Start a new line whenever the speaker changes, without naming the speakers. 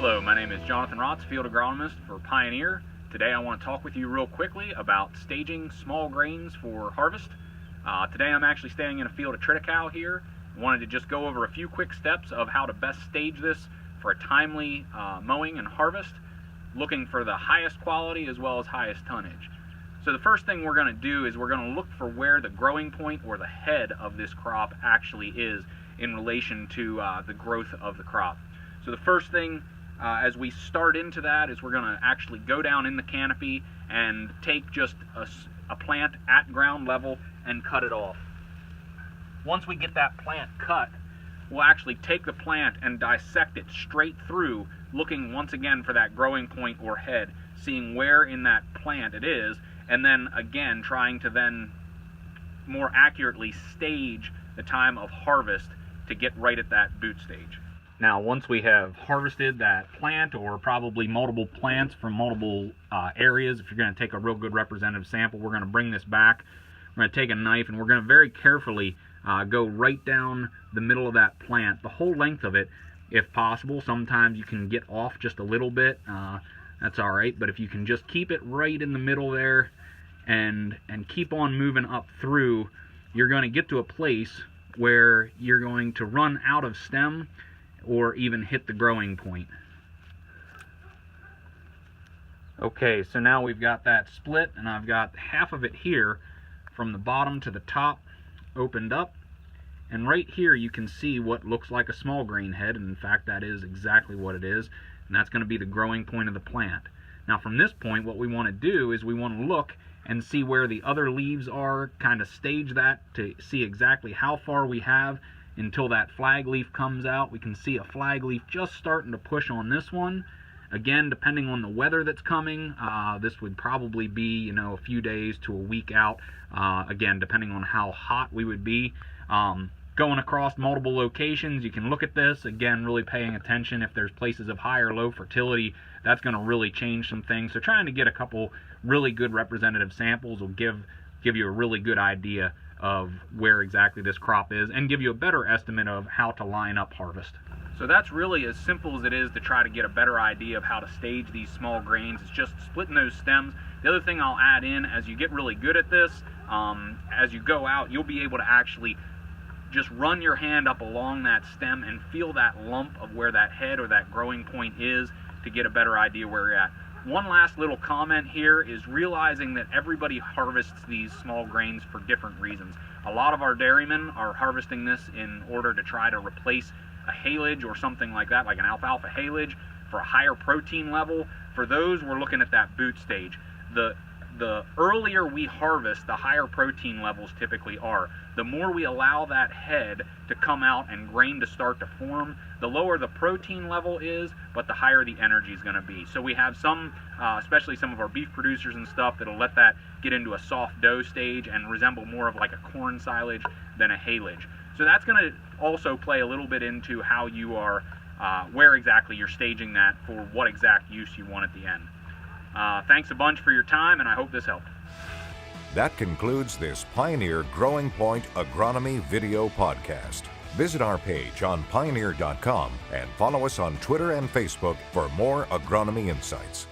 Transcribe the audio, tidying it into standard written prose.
Hello, my name is Jonathan Rotz, Field Agronomist for Pioneer. Today I want to talk with you real quickly about staging small grains for harvest. Today I'm actually staying in a field of triticale here. I wanted to just go over a few quick steps of how to best stage this for a timely mowing and harvest, looking for the highest quality as well as highest tonnage. So the first thing we're going to do is we're going to look for where the growing point or the head of this crop actually is in relation to the growth of the crop. So the first thing as we start into that is we're going to actually go down in the canopy and take just a plant at ground level and cut it off. Once we get that plant cut, we'll actually take the plant and dissect it straight through, looking once again for that growing point or head, seeing where in that plant it is, and then again trying to then more accurately stage the time of harvest to get right at that boot stage. Now, once we have harvested that plant, or probably multiple plants from multiple areas, if you're going to take a real good representative sample, we're going to bring this back. We're going to take a knife and we're going to very carefully go right down the middle of that plant, the whole length of it, if possible. Sometimes you can get off just a little bit. That's all right, but if you can just keep it right in the middle there and keep on moving up through, you're going to get to a place where you're going to run out of stem or even hit the growing point. Okay, so now we've got that split, and I've got half of it here from the bottom to the top opened up, and right here you can see what looks like a small grain head, and in fact that is exactly what it is, and that's going to be the growing point of the plant. Now from this point, what we want to do is we want to look and see where the other leaves are, kind of stage that to see exactly how far we have until that flag leaf comes out. We can see a flag leaf just starting to push on this one. Again, depending on the weather that's coming, this would probably be, a few days to a week out. Again, depending on how hot we would be. Going across multiple locations, you can look at this. Again, really paying attention. If there's places of high or low fertility, that's going to really change some things. So trying to get a couple really good representative samples will give you a really good idea of where exactly this crop is and give you a better estimate of how to line up harvest. So that's really as simple as it is to try to get a better idea of how to stage these small grains. It's just splitting those stems. The other thing I'll add in, as you get really good at this, as you go out, you'll be able to actually just run your hand up along that stem and feel that lump of where that head or that growing point is to get a better idea where you're at. One last little comment here is realizing that everybody harvests these small grains for different reasons. A lot of our dairymen are harvesting this in order to try to replace a haylage or something like that, like an alfalfa haylage, for a higher protein level. For those, we're looking at that boot stage. The earlier we harvest, the higher protein levels typically are. The more we allow that head to come out and grain to start to form, the lower the protein level is, but the higher the energy is going to be. So we have some, especially some of our beef producers and stuff, that'll let that get into a soft dough stage and resemble more of like a corn silage than a haylage. So that's going to also play a little bit into how you are, where exactly you're staging that for what exact use you want at the end. Thanks a bunch for your time, and I hope this helped.
That concludes this Pioneer Growing Point Agronomy video podcast. Visit our page on pioneer.com and follow us on Twitter and Facebook for more agronomy insights.